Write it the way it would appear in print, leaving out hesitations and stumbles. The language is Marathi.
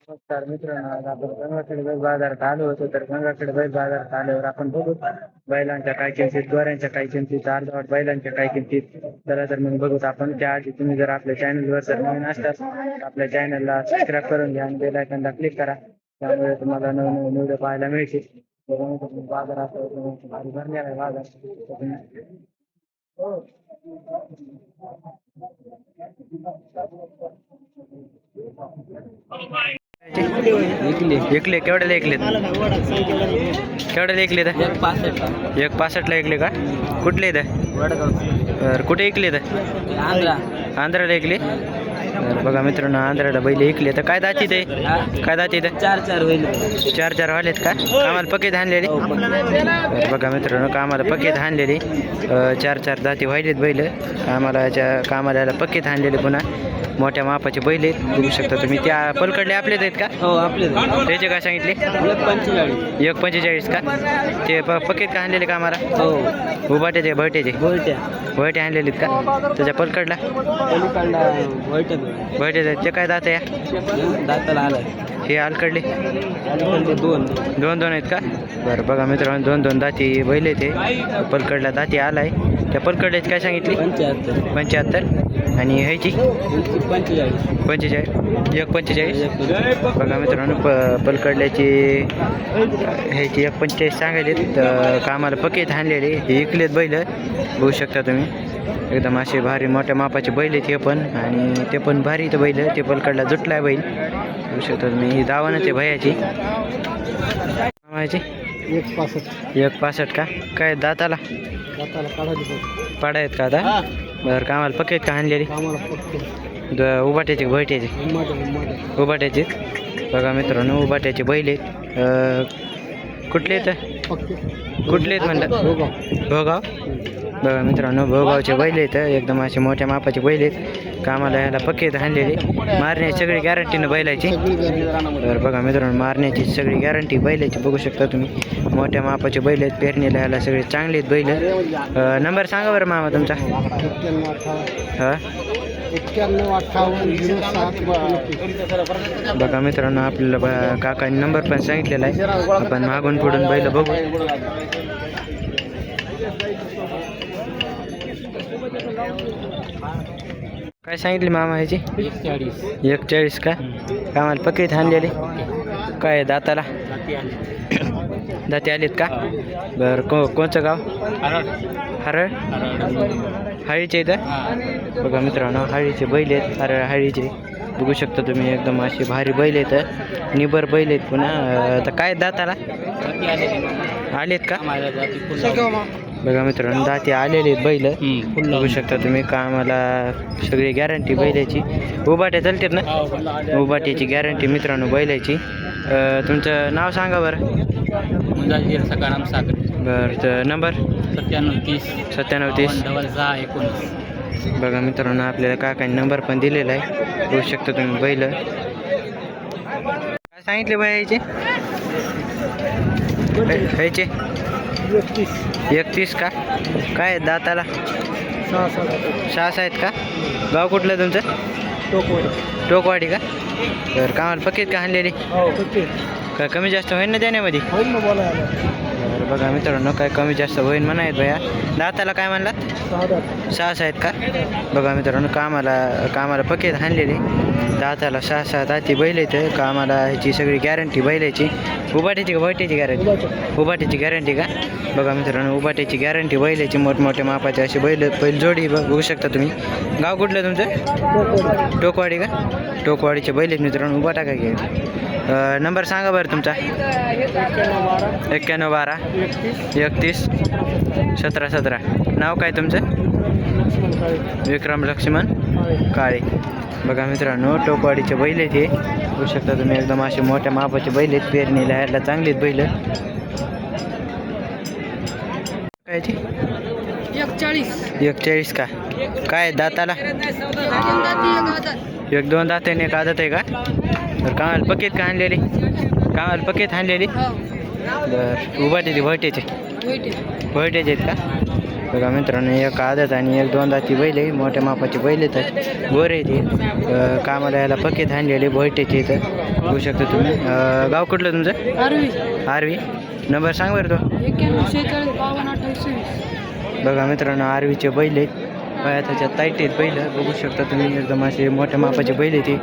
नमस्कार मित्रांनो, आज आपण गंगाखेड बैल बाजारात आलो होतो. तर गंगाखेड बैल बाजारात आल्यावर आपण बघू बैलांच्या काय किमतीत, गोऱ्यांच्या काय किमतीत, अर्धवट बैलांच्या काय किमतीत. चला तर मग बघूत आपण. त्याआधी तुम्ही जर आपल्या चॅनलवर जर नवीन असल्यास आपल्या चॅनलला सबस्क्राईब करून घ्या आणि बेल आयकॉनला क्लिक करा. त्यामुळे तुम्हाला नवीन व्हिडिओ पाहायला मिळतील. बाजारात भारी भरलेला आहे बाजार. एकले केवढ्याला ऐकलेत? केवढ्याला ऐकले? 1.65ला ऐकले का? कुठले इथं? कुठे ऐकले? आंध्राला ऐकले. बघा मित्रांनो, आंध्राला बैल ऐकले. तर काय दाती ते? काय दाती ते? 4-4 होईल. 4-4 वालेत का? कामाला पकेत आणलेली. बघा मित्रांनो, कामाला पकेत आणलेली 4-4 दाती व्हायलेत बैल. कामाला पकेत आणलेले. पुन्हा मोठ्या मापाचे बैल आहेत, बघू शकता तुम्ही. त्या पलकडले आपलेच आहेत का? हो आपले. त्याचे काय सांगितले? 1.45 का? ते पकेत का आणलेले कामाला? हो उभाट्याचे भरट्याचे भरटे आणलेले आहेत का? त्याच्या पलकडला भरटे ते काय दात या? दाताला आलाय. हे अलकडले दोन आहेत का? बरं बघा मित्रांनो, 2 दाती बैल आहे. ते पलकडला दाती आलाय. त्या पलकडल्याची काय सांगितली? 75. आणि ह्याची 45. 1.45. बघा मित्रांनो, पलकडल्याची ह्याची 1.45 सांगायले. कामाला पकेत आणलेले हे इकलेत बैल, बघू शकता तुम्ही. एकदम असे भारी मोठ्या मापाचे बैल आहेत हे पण. आणि ते पण भारी तर बैल. ते पलकडला जुटलाय बैल, बघू शकता तुम्ही. ही दावण ते भयाची मामाची 1.65 का? काय दाताला पाडा आहेत का आता? बरं, कामाला पकेत का आणलेली? उभाट्याचे भयट्याचे उभाट्याचे. बघा मित्रांनो, उभाट्याचे बैल आहेत. कुठले आहेत? कुठले आहेत म्हणलं? भोगाव. बघा मित्रांनो, भोगावचे बैल आहेत. एकदम असे मोठ्या मापाचे बैल आहेत. कामाला ह्याला पकेत आणलेली. मारण्याची सगळी गॅरंटीनं बैलाची. तर बघा मित्रांनो, मारण्याची सगळी गॅरंटी बैलाची, बघू शकता तुम्ही. मोठ्या मापाचे बैल आहेत. पेरणीला ह्याला सगळे चांगले आहेत बैल. नंबर सांगा बरं मामा तुमचा. 91-58-07. बघा मित्रांनो, आपल्याला काकांनी नंबर पण सांगितलेला आहे. आपण मागून पुढून बैल बघू. काय सांगितली मामा ह्याची? 1.40 का? कामाला पकेत आणलेली. काय दाताला दाती आलेत का? बरं, कोणचं गाव? हरळ. हळीचे इथं. बघा मित्रांनो, हळीचे बैल आहेत. हरळ हळीचे, बघू शकता तुम्ही. एकदम असे भारी बैल आहेत. निबर बैल आहेत पुन्हा. आता काय दाताला आलेत का? बघा मित्रांनो, दाती आलेले आहेत बैल, बघू शकता तुम्ही. कामाला सगळी गॅरंटी बैलाची. उभाट्या चालतात ना? उभाट्याची गॅरंटी मित्रांनो बैलाची. तुमचं नाव सांगा बरं. सकाराम सागर. बरं, नंबर? 97-30 97-30. बघा मित्रांनो, आपल्याला काकांनी नंबर पण दिलेला आहे, बघू शकता तुम्ही बैल. काय सांगितले बाई यायचे? 31 का? काय दाताला 6 आहेत का? गाव कुठलं तुमचं? टोकवाडी का? तर कामाला पकेत का आणलेली? काय कमी जास्त होईल ना देण्यामध्ये? बरं बघा मित्रांनो, काय कमी जास्त होईल म्हणायत भया. दाताला काय म्हणला? 6 आहेत का? बघा मित्रांनो, कामाला पकेत आणलेली. दाताला 6 दाती बैल येते. कामाला ह्याची सगळी गॅरंटी बैलाची. उभाट्याची का भयट्याची गॅरंटी? उभाट्याची गॅरंटी का? बघा मित्रांनो, उभाट्याची गॅरंटी बैलाची. मोठमोठ्या मापाचे असे बैल जोडी बघू शकता तुम्ही. गाव कुठलं तुमचं? टोकवाडी का? टोकवाडीचे बैल आहेत मित्रांनो. उभाटा काय घ्या. नंबर सांगा बरं तुमचा. 91-12 31 17-17. नाव काय तुमचं? विक्रम लक्ष्मण काळे. बघा मित्रांनो, टोकवाडीचे बैल आहेत हे, बघू शकता तुम्ही. एकदम असे मोठ्या मापाचे बैल आहेत. पेरणीला ह्याला चांगलेत बैल. कायची? 1.40 का? काय दाताला? 1-2 दात आहे. एक आदत आहे का? तर कामाला पकेत का आणलेली? कामाला पकेत आणलेली. बरं, उभाट्याचे भयट्याचे आहेत का? बघा मित्रांनो एक आदत आणि एक दोन दाती बैल आहे, मोठ्या मापाचे बैल आहेत, गोरे आहे ते. कामाला यायला पक्केत आणलेले भोयटेचे इथं बघू शकता तुम्ही. गाव कुठलं तुमचं? आरवी. नंबर सांग बरं तो. 91 बघा मित्रांनो आरवीचे बैल आहेत, त्याच्यात ताईट आहेत बैल बघू शकता तुम्ही, एकदम असे मोठ्या मापाचे बैल आहेत ते.